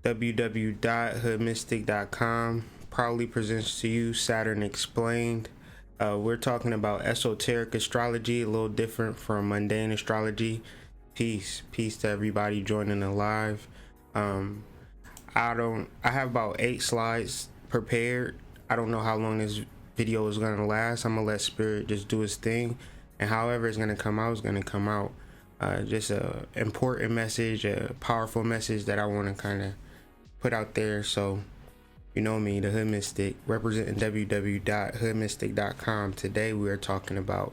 www.hoodmystic.com proudly presents to you Saturn Explained. We're talking about esoteric astrology, a little different from mundane astrology. Peace to everybody joining the live. I have about 8 slides prepared. I don't know how long this video is gonna last. I'm gonna let Spirit just do its thing, and however it's gonna come out is gonna come out. Just a important message, a powerful message that I want to kind of put out there. So you know me, the Hood Mystic, representing www.hoodmystic.com. Today we are talking about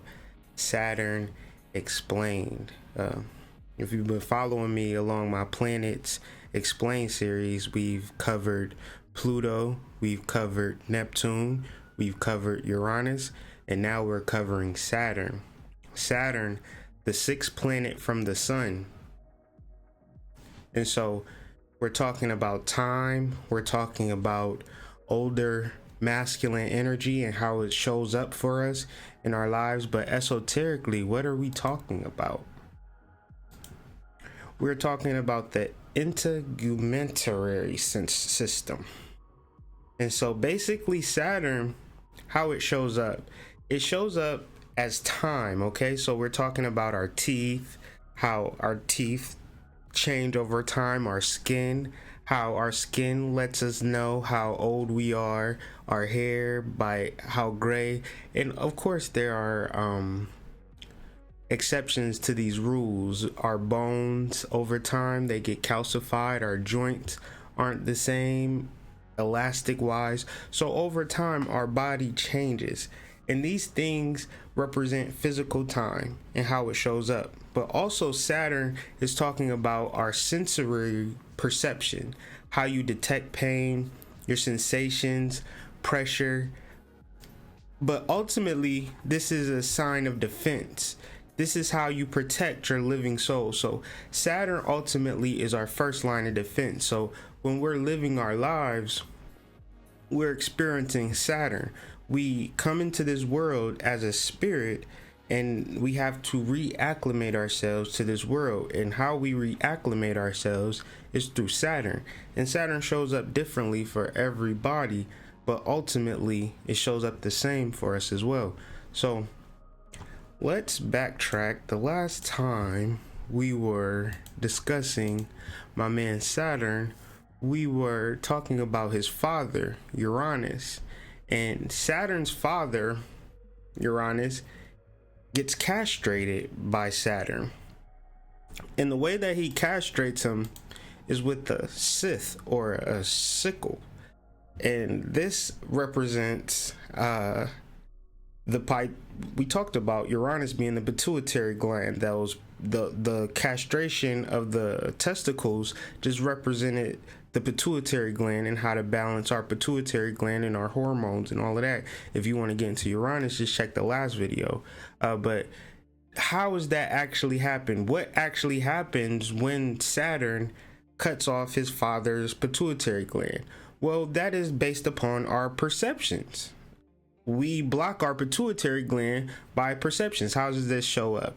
Saturn Explained. If you've been following me along my Planets Explained series, we've covered Pluto, we've covered Neptune, we've covered Uranus, and now we're covering Saturn. Saturn, the 6th planet from the sun. And so we're talking about time, we're talking about older masculine energy and how it shows up for us in our lives. But esoterically, what are we talking about? We're talking about the Integumentary Sense system. And so basically Saturn, how it shows up as time. Okay, so we're talking about our teeth, how our teeth change over time, our skin, how our skin lets us know how old we are, our hair by how gray. And of course there are exceptions to these rules. Our bones over time, they get calcified, our joints aren't the same elastic wise. So over time our body changes, and these things represent physical time and how it shows up. But also Saturn is talking about our sensory perception, how you detect pain, your sensations, pressure. But ultimately, this is a sign of defense. This is how you protect your living soul. So Saturn ultimately is our first line of defense. So when we're living our lives, we're experiencing Saturn. We come into this world as a spirit, and we have to reacclimate ourselves to this world. And how we reacclimate ourselves is through Saturn. And Saturn shows up differently for everybody, but ultimately it shows up the same for us as well. So let's backtrack. The last time we were discussing my man Saturn, we were talking about his father, Uranus. And Saturn's father, Uranus, gets castrated by Saturn. And the way that he castrates him is with a scythe or a sickle. And this represents the pipe. We talked about Uranus being the pituitary gland. That was the castration of the testicles just represented the pituitary gland and how to balance our pituitary gland and our hormones and all of that. If you want to get into Uranus, just check the last video. But how does that actually happen? What actually happens when Saturn cuts off his father's pituitary gland? Well, that is based upon our perceptions. We block our pituitary gland by perceptions. How does this show up?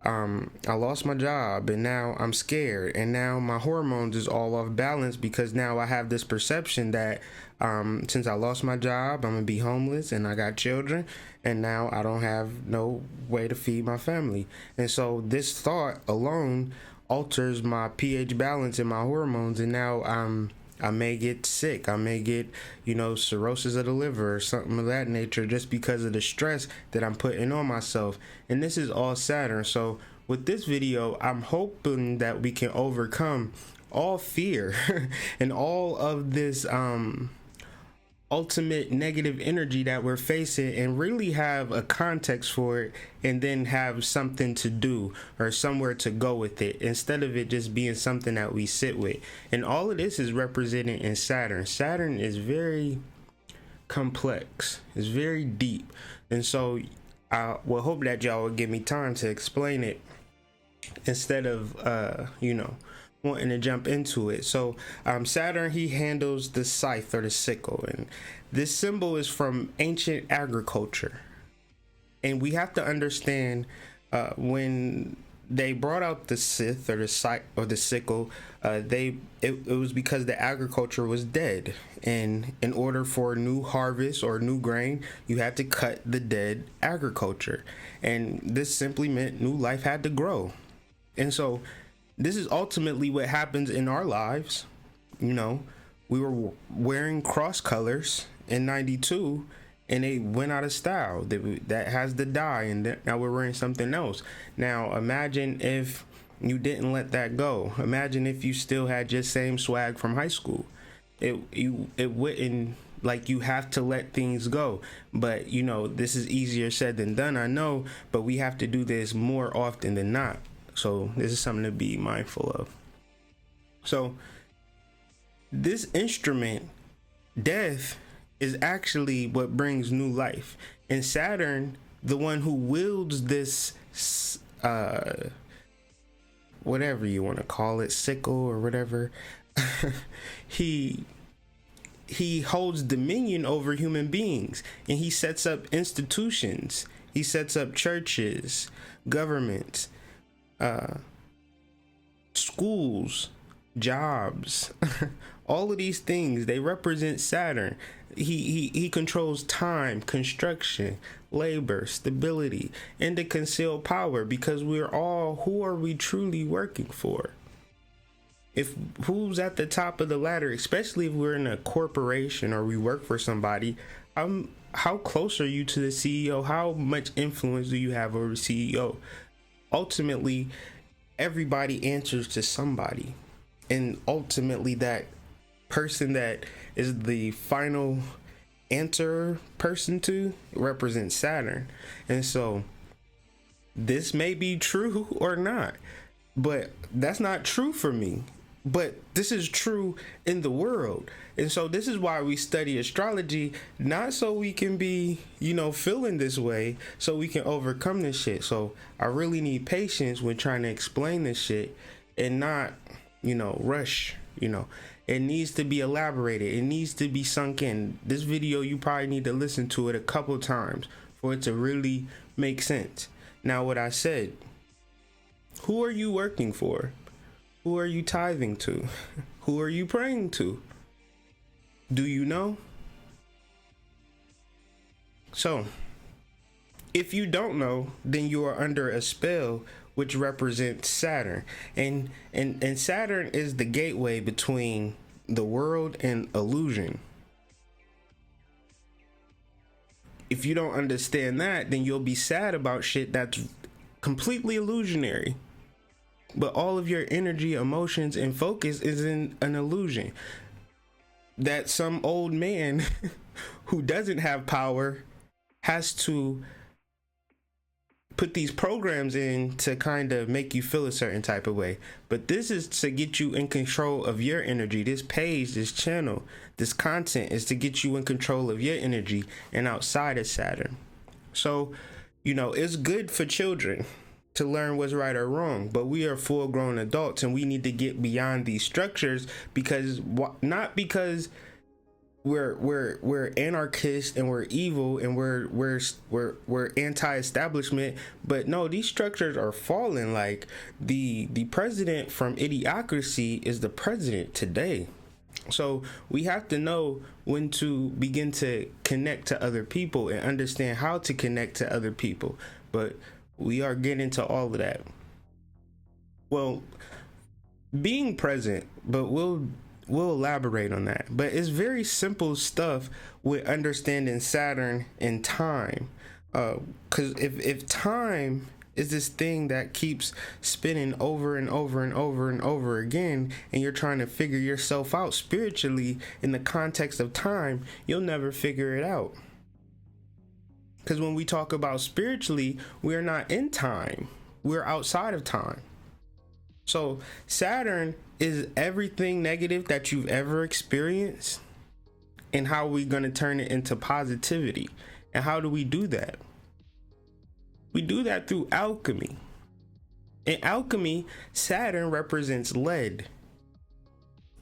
I lost my job and now I'm scared, and now my hormones is all off balance because now I have this perception that since I lost my job, I'm gonna be homeless and I got children, and now I don't have no way to feed my family. And so this thought alone alters my pH balance in my hormones, and now I may get sick. I may get, cirrhosis of the liver or something of that nature just because of the stress that I'm putting on myself. And this is all Saturn. So with this video, I'm hoping that we can overcome all fear and all of this ultimate negative energy that we're facing, and really have a context for it, and then have something to do or somewhere to go with it, instead of it just being something that we sit with. And all of this is represented in Saturn. Saturn is very complex, it's very deep, and so I will hope that y'all will give me time to explain it instead of wanting to jump into it. So Saturn, he handles the scythe or the sickle, and this symbol is from ancient agriculture. And we have to understand when they brought out the scythe or the sickle. It was because the agriculture was dead, and in order for new harvest or new grain, you had to cut the dead agriculture, and this simply meant new life had to grow. And so this is ultimately what happens in our lives. You know, we were wearing cross colors in 92, and they went out of style. That has the dye, and now we're wearing something else. Now imagine if you didn't let that go. Imagine if you still had your same swag from high school. It wouldn't, like, you have to let things go. But you know, this is easier said than done, I know, but we have to do this more often than not. So this is something to be mindful of. So this instrument, death, is actually what brings new life. And Saturn, the one who wields this whatever you want to call it, sickle or whatever, he holds dominion over human beings, and he sets up institutions, he sets up churches, governments, schools, jobs. All of these things, they represent Saturn. He controls time, construction, labor, stability, and to conceal power, because we're all, who are we truly working for? If who's at the top of the ladder, especially if we're in a corporation or we work for somebody, how close are you to the CEO? How much influence do you have over the CEO? Ultimately, everybody answers to somebody, and ultimately that person that is the final answer person to represents Saturn. And so this may be true or not, but that's not true for me, but this is true in the world. And so this is why we study astrology, not so we can be, you know, feeling this way, so we can overcome this shit. So I really need patience when trying to explain this shit, and not, you know, rush. You know, it needs to be elaborated, it needs to be sunk in. This video, you probably need to listen to it a couple times for it to really make sense. Now, what I said, who are you working for? Who are you tithing to? Who are you praying to? Do you know? So if you don't know, then you are under a spell, which represents Saturn. And Saturn is the gateway between the world and illusion. If you don't understand that, then you'll be sad about shit that's completely illusionary. But all of your energy, emotions, and focus is in an illusion that some old man who doesn't have power has to put these programs in to kind of make you feel a certain type of way. But this is to get you in control of your energy. This page, this channel, this content is to get you in control of your energy and outside of Saturn. So, you know, it's good for children to learn what's right or wrong, but we are full grown adults, and we need to get beyond these structures, because not because we're anarchists and we're evil and we're anti-establishment, but no, these structures are falling. Like the president from Idiocracy is the president today. So we have to know when to begin to connect to other people and understand how to connect to other people. But we are getting to all of that. Well, being present, but we'll elaborate on that. But it's very simple stuff with understanding Saturn and time. Because if time is this thing that keeps spinning over and over and over and over again, and you're trying to figure yourself out spiritually in the context of time, you'll never figure it out. Because when we talk about spiritually, we're not in time, we're outside of time. So Saturn is everything negative that you've ever experienced, and how are we going to turn it into positivity? And how do we do that? We do that through alchemy. In alchemy, Saturn represents lead.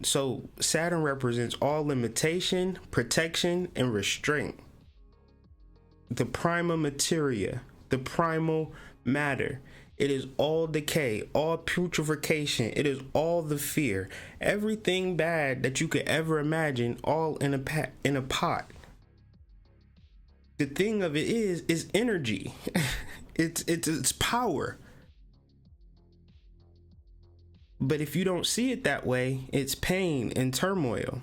So Saturn represents all limitation, protection, and restraint. The prima materia, the primal matter. It is all decay, all putrefaction. It is all the fear. Everything bad that you could ever imagine, all in a pot. The thing of it is energy. it's power. But if you don't see it that way, it's pain and turmoil.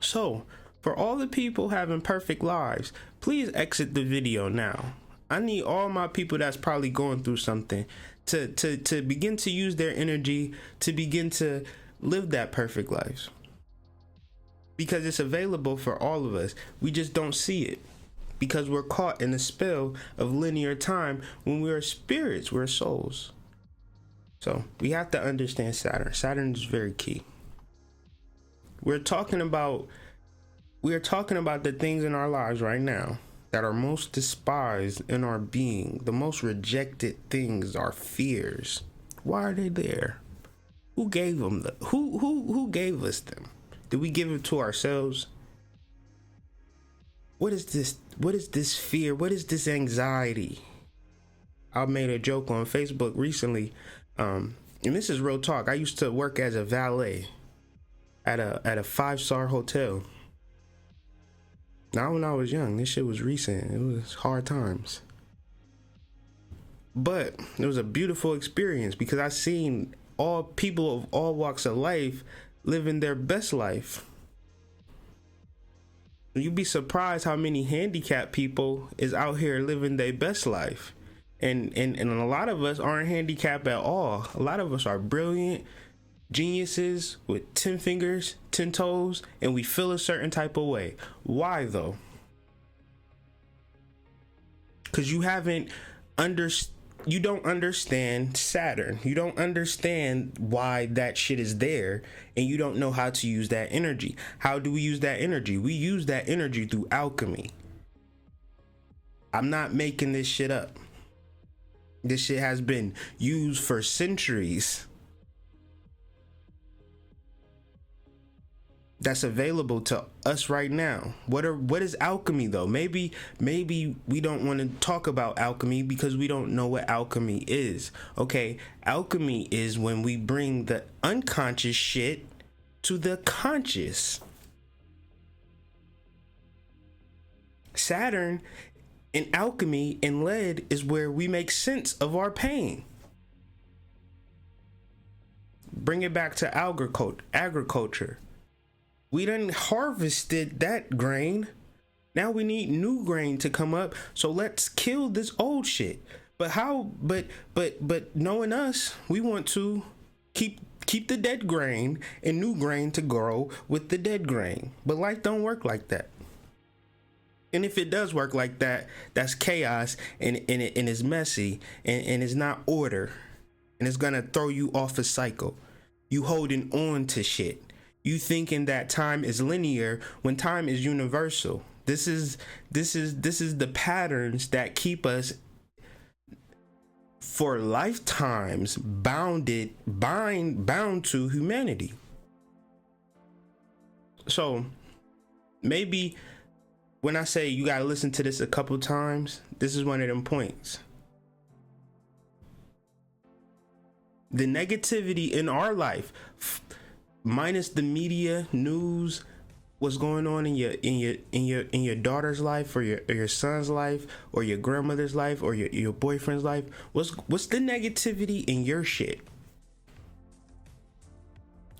So, for all the people having perfect lives, please exit the video now. I need all my people that's probably going through something to begin to use their energy to begin to live that perfect life. Because it's available for all of us. We just don't see it. Because we're caught in the spell of linear time when we are spirits, we're souls. So we have to understand Saturn. Saturn is very key. We're talking about the things in our lives right now that are most despised in our being. The most rejected things are fears. Why are they there? Who gave them? Who gave us them? Did we give them to ourselves? What is this? What is this fear? What is this anxiety? I made a joke on Facebook recently. And this is real talk. I used to work as a valet at a 5-star hotel. Now when I was young, this shit was recent. It was hard times. But it was a beautiful experience because I seen all people of all walks of life living their best life. You'd be surprised how many handicapped people is out here living their best life. And a lot of us aren't handicapped at all. A lot of us are brilliant geniuses with 10 fingers, 10 toes, and we feel a certain type of way. Why though? Because you don't understand Saturn. You don't understand why that shit is there, and you don't know how to use that energy. How do we use that energy? We use that energy through alchemy. I'm not making this shit up. This shit has been used for centuries. That's available to us right now. What is alchemy though? Maybe we don't want to talk about alchemy because we don't know what alchemy is. Okay, alchemy is when we bring the unconscious shit to the conscious. Saturn in alchemy and lead is where we make sense of our pain. Bring it back to agriculture. We done harvested that grain. Now we need new grain to come up. So let's kill this old shit. But how? But knowing us, we want to keep the dead grain and new grain to grow with the dead grain. But life don't work like that. And if it does work like that, that's chaos and it's messy and it's not order. And it's gonna throw you off a cycle. You holding on to shit. You thinking that time is linear when time is universal. This is the patterns that keep us for lifetimes bound to humanity. So maybe when I say you gotta listen to this a couple times, this is one of them points. The negativity in our life, minus the media, news, what's going on in your daughter's life or your son's life or your grandmother's life or your boyfriend's life, what's the negativity in your shit?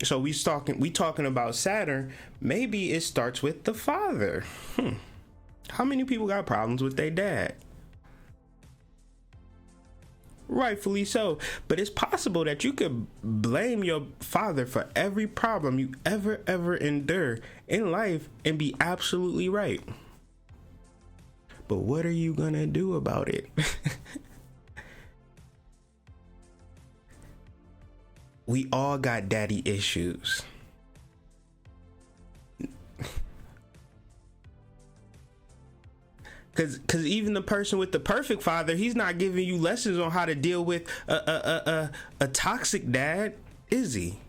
So we talking about Saturn. Maybe it starts with the father. How many people got problems with their dad? Rightfully so, but it's possible that you could blame your father for every problem you ever endure in life and be absolutely right. But what are you gonna do about it? We all got daddy issues. Cause even the person with the perfect father, he's not giving you lessons on how to deal with a toxic dad, is he?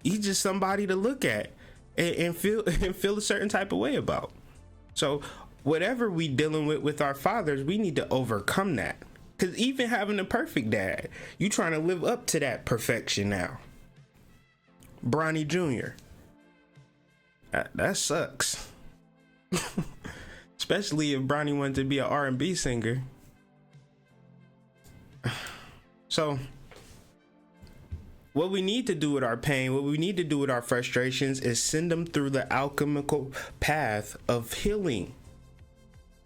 He's just somebody to look at and feel a certain type of way about. So whatever we dealing with our fathers, we need to overcome that. Because even having a perfect dad, you trying to live up to that perfection now. Bronny Jr. That sucks. Especially if Bronny wanted to be an R&B singer. So, what we need to do with our pain, what we need to do with our frustrations is send them through the alchemical path of healing,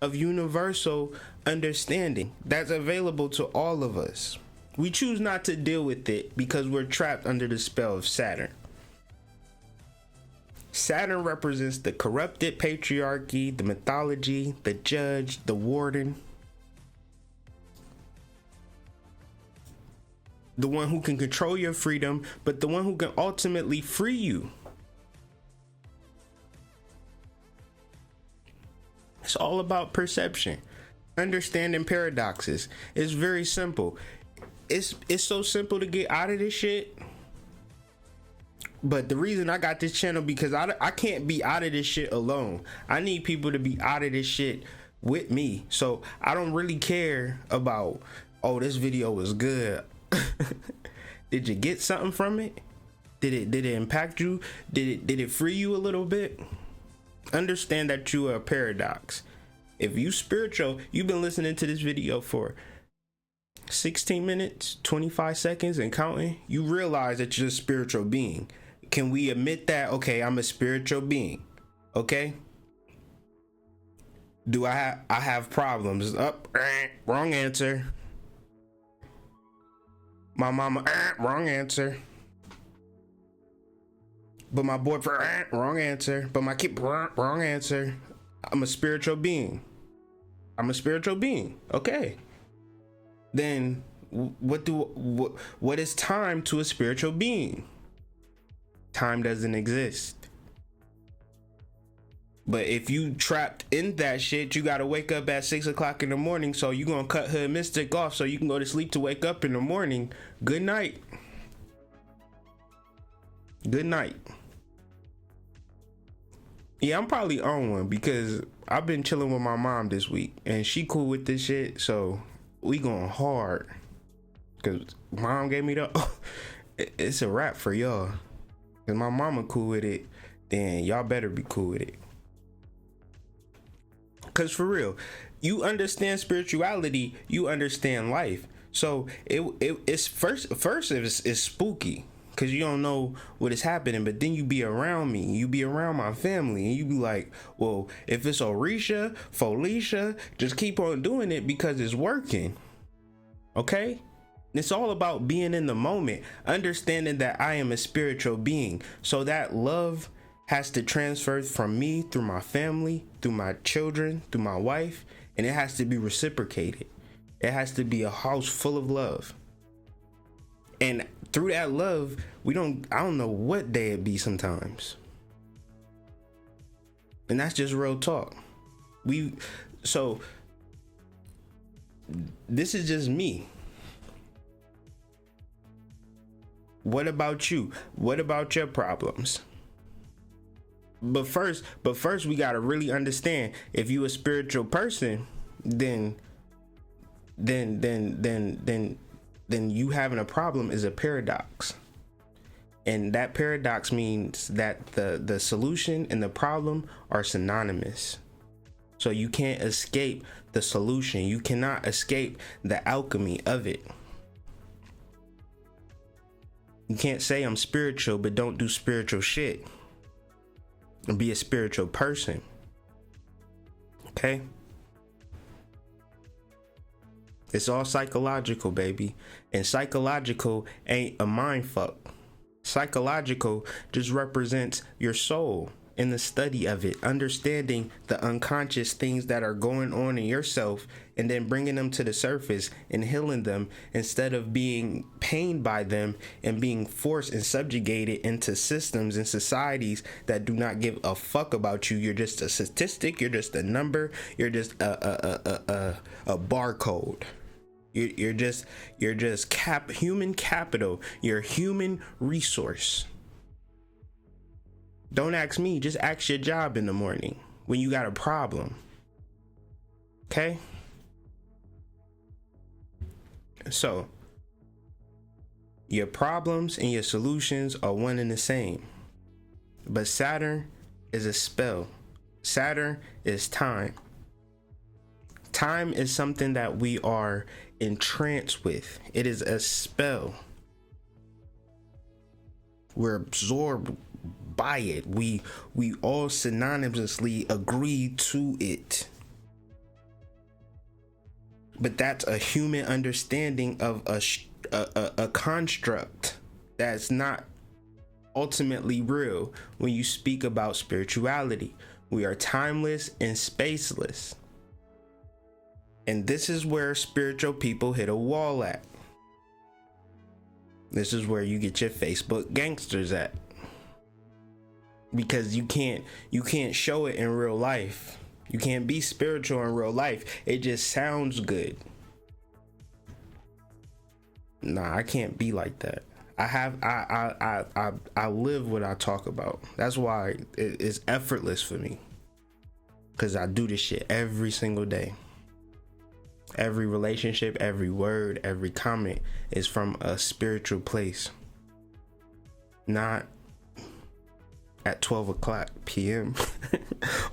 of universal understanding that's available to all of us. We choose not to deal with it because we're trapped under the spell of Saturn. Saturn represents the corrupted patriarchy, the mythology, the judge, the warden, the one who can control your freedom, but the one who can ultimately free you. It's all about perception, understanding paradoxes. It's very simple. It's so simple to get out of this shit. But the reason I got this channel, because I can't be out of this shit alone. I need people to be out of this shit with me. So I don't really care about, oh, this video was good. Did you get something from it? Did it impact you? Did it free you a little bit? Understand that you are a paradox. If you spiritual, you've been listening to this video for 16 minutes, 25 seconds and counting, you realize that you're a spiritual being. Can we admit that? Okay, I'm a spiritual being. Okay. Do I have problems? Wrong answer. My mama, wrong answer. But my boyfriend, wrong answer. But my kid, wrong answer. I'm a spiritual being. I'm a spiritual being. Okay. Then what is time to a spiritual being? Time doesn't exist. But if you trapped in that shit, you gotta wake up at 6 o'clock in the morning. So you gonna cut Hood Mystic off so you can go to sleep to wake up in the morning. Good night. Good night. Yeah, I'm probably on one because I've been chilling with my mom this week and she cool with this shit. So we going hard because mom gave me the it's a wrap for y'all. Cause my mama cool with it, then y'all better be cool with it. Cause for real, you understand spirituality, you understand life. So it's first it's spooky because you don't know what is happening, but then you be around me, you be around my family, and you be like, well, if it's Orisha, Felicia, just keep on doing it because it's working. Okay? It's all about being in the moment, understanding that I am a spiritual being. So that love has to transfer from me through my family, through my children, through my wife, and it has to be reciprocated. It has to be a house full of love. And through that love, I don't know what day it be sometimes. And that's just real talk. So this is just me. What about you? What about your problems? But first we gotta really understand, if you a spiritual person, then you having a problem is a paradox. And that paradox means that the solution and the problem are synonymous. So you can't escape the solution. You cannot escape the alchemy of it. You can't say I'm spiritual but don't do spiritual shit and be a spiritual person. Okay? It's all psychological, baby. And psychological ain't a mind fuck. Psychological just represents your soul in the study of it, understanding the unconscious things that are going on in yourself and then bringing them to the surface and healing them instead of being pained by them and being forced and subjugated into systems and societies that do not give a fuck about you. You're just a statistic. You're just a number. You're just a barcode. You're just human capital. You're human resource. Don't ask me, just ask your job in the morning when you got a problem. Okay? So your problems and your solutions are one and the same. But Saturn is a spell. Saturn is time. Time is something that we are entranced with. It is a spell. We're absorbed by it. We all synonymously agree to it. But that's a human understanding of a construct that's not ultimately real. When you speak about spirituality, we are timeless and spaceless. And this is where spiritual people hit a wall at. This is where you get your Facebook gangsters at. Because you can't show it in real life. You can't be spiritual in real life. It just sounds good. Nah, I can't be like that. I live what I talk about. That's why it's effortless for me. Cause I do this shit every single day. Every relationship, every word, every comment is from a spiritual place. Not at 12 o'clock p.m.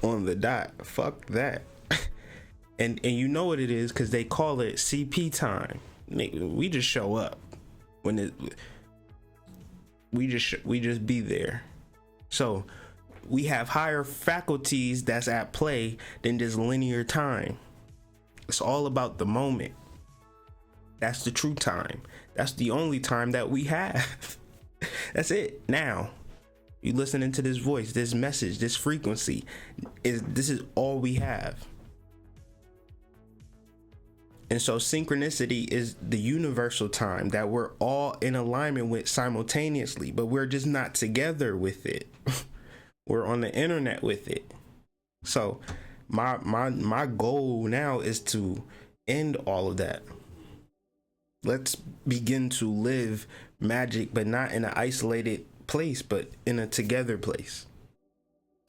on the dot. Fuck that. And you know what it is, because they call it CP time. We just show up when we just be there. So we have higher faculties that's at play than just linear time. It's all about the moment. That's the true time. That's the only time that we have. That's it. Now you listening to this voice, this message, this frequency, this is all we have. And so synchronicity is the universal time that we're all in alignment with simultaneously, but we're just not together with it. We're on the internet with it. So my goal now is to end all of that. Let's begin to live magic, but not in an isolated place, but in a together place.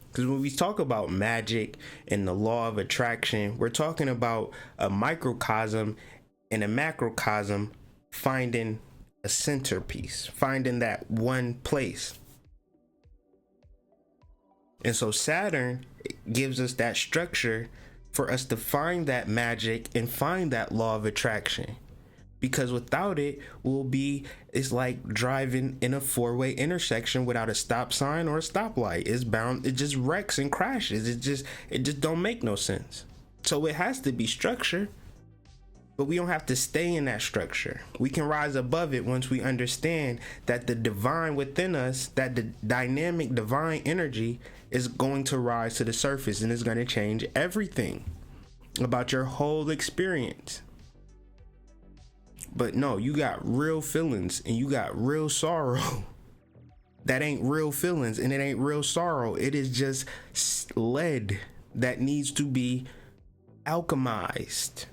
Because when we talk about magic and the law of attraction, we're talking about a microcosm and a macrocosm finding a centerpiece, finding that one place. And so Saturn gives us that structure for us to find that magic and find that law of attraction. Because without it, it's like driving in a four-way intersection without a stop sign or a stoplight. It just wrecks and crashes. It just don't make no sense. So it has to be structure, but we don't have to stay in that structure. We can rise above it once we understand that the divine within us, that the dynamic divine energy is going to rise to the surface and is going to change everything about your whole experience. But no, you got real feelings and you got real sorrow. That ain't real feelings and it ain't real sorrow. It is just lead that needs to be alchemized.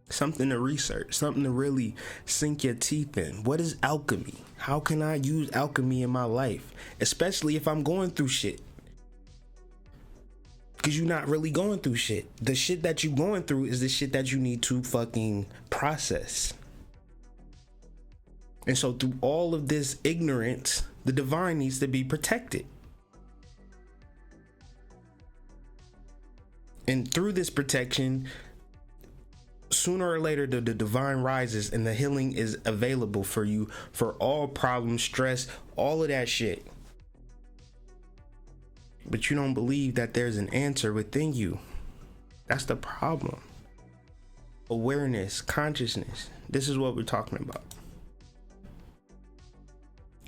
Something to research, something to really sink your teeth in. What is alchemy? How can I use alchemy in my life? Especially if I'm going through shit. Because you're not really going through shit. The shit that you're going through is the shit that you need to fucking process. And so through all of this ignorance, the divine needs to be protected. And through this protection, sooner or later, the divine rises and the healing is available for you for all problems, stress, all of that shit. But you don't believe that there's an answer within you. That's the problem. Awareness, consciousness. This is what we're talking about.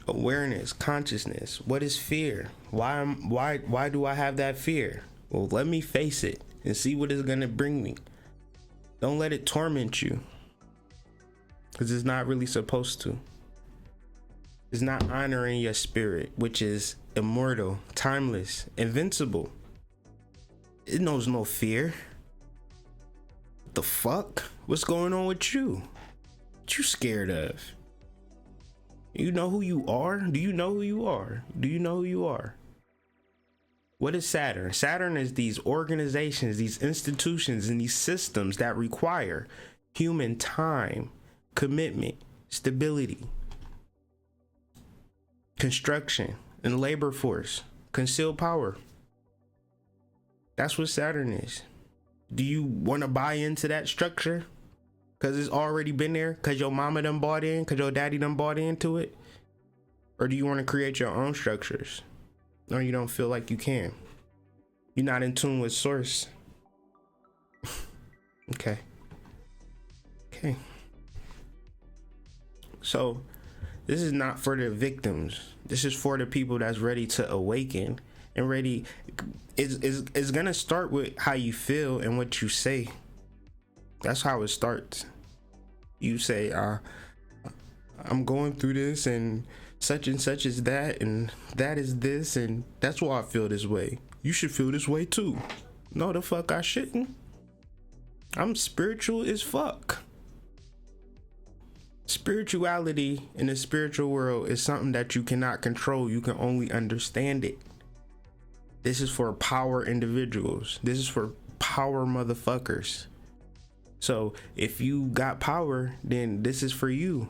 Awareness, consciousness. What is fear? Why do I have that fear? Well, let me face it and see what it's gonna bring me. Don't let it torment you, because it's not really supposed to. It's not honoring your spirit, which is immortal, timeless, invincible. It knows no fear. What the fuck? What's going on with you? What you scared of? You know who you are? Do you know who you are? Do you know who you are? What is Saturn? Saturn is these organizations, these institutions, and these systems that require human time, commitment, stability, construction, and labor force, concealed power. That's what Saturn is. Do you want to buy into that structure? Because it's already been there? Because your mama done bought in? Because your daddy done bought into it? Or do you want to create your own structures? Or you don't feel like you can? You're not in tune with source. Okay. So this is not for the victims. This is for the people that's ready to awaken and ready. It's gonna start with how you feel and what you say. That's how it starts. You say, I'm going through this and such is that and that is this and that's why I feel this way. You should feel this way too. No, the fuck I shouldn't. I'm spiritual as fuck. Spirituality in the spiritual world is something that you cannot control. You can only understand it. This is for power individuals. This is for power motherfuckers. So if you got power, then this is for you.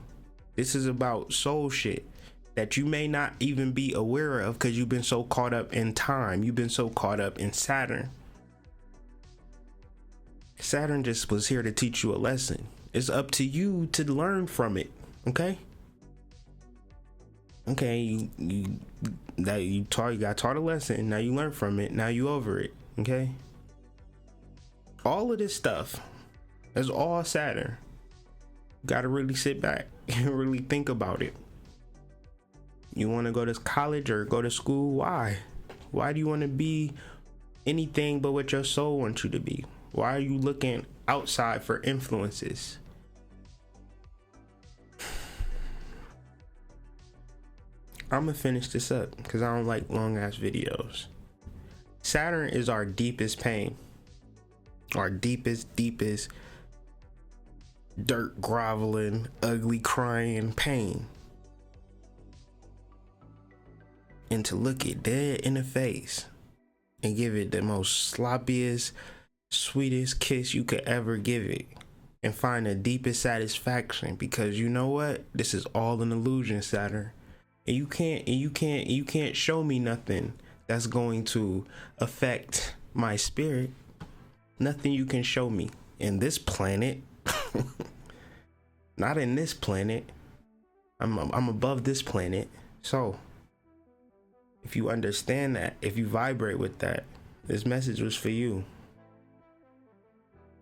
This is about soul shit that you may not even be aware of because you've been so caught up in time. You've been so caught up in Saturn. Saturn just was here to teach you a lesson. It's up to you to learn from it. Okay, you got taught a lesson. Now you learn from it. Now you over it. Okay, all of this stuff is all Saturn. You gotta really sit back and really think about it. You want to go to college or go to school? Why do you want to be anything but what your soul wants you to be? Why are you looking outside for influences? I'm gonna finish this up because I don't like long ass videos. Saturn is our deepest pain, our deepest dirt groveling, ugly crying pain. And to look it dead in the face and give it the most sloppiest, sweetest kiss you could ever give it and find the deepest satisfaction, because you know what? This is all an illusion, Saturn. And you can't show me nothing that's going to affect my spirit. Nothing you can show me in this planet. Not in this planet. I'm above this planet. So if you understand that, if you vibrate with that, this message was for you.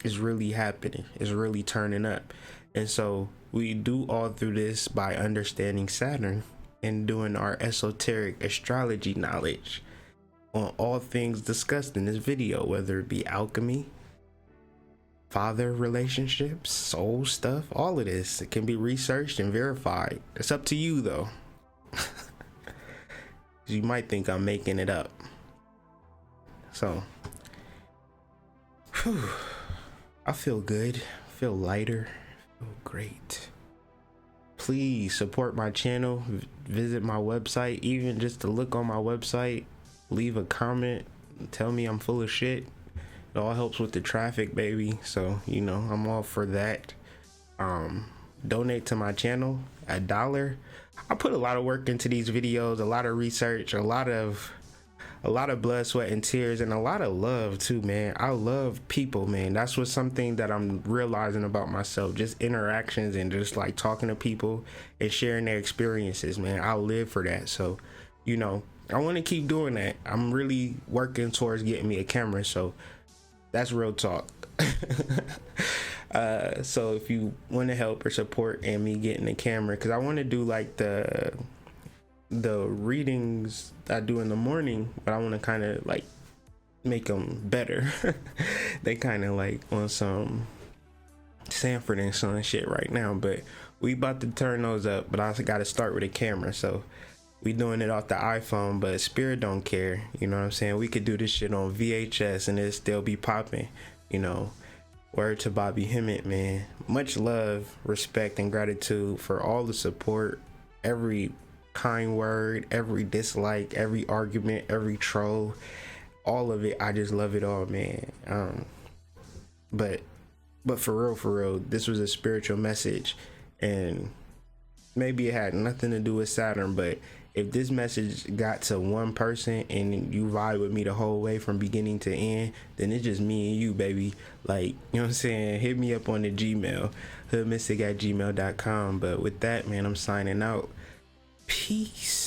It's really happening. It's really turning up. And so we do all through this by understanding Saturn and doing our esoteric astrology knowledge on all things discussed in this video, whether it be alchemy, father relationships, soul stuff, all of this. It can be researched and verified. It's up to you though. You might think I'm making it up. So, I feel good, feel lighter, feel great. Please support my channel, visit my website, even just to look on my website, leave a comment, tell me I'm full of shit. It all helps with the traffic, baby. So, you know, I'm all for that. Donate to my channel, $1. I put a lot of work into these videos, a lot of research, a lot of blood, sweat, and tears, and a lot of love too, man. I love people, man. That's what's something that I'm realizing about myself. Just interactions and just like talking to people and sharing their experiences, man. I live for that. So, you know, I want to keep doing that. I'm really working towards getting me a camera. So that's real talk. So if you want to help or support and me getting a camera, because I want to do like the readings I do in the morning, but I want to kind of like make them better. They kind of like on some Sanford and Son shit right now, but we about to turn those up. But I also got to start with a camera, so we doing it off the iPhone. But Spirit don't care, you know what I'm saying? We could do this shit on VHS and it still be popping, you know. Word to Bobby Hemmett, man. Much love, respect, and gratitude for all the support, every kind word, every dislike, every argument, every troll, all of it. I just love it all, man. But But for real, this was a spiritual message, and maybe it had nothing to do with Saturn, but if this message got to one person and you vibe with me the whole way from beginning to end, then it's just me and you, baby. Like, you know what I'm saying? Hit me up on the Gmail, hoodmystic@gmail.com. But with that, man, I'm signing out. Peace.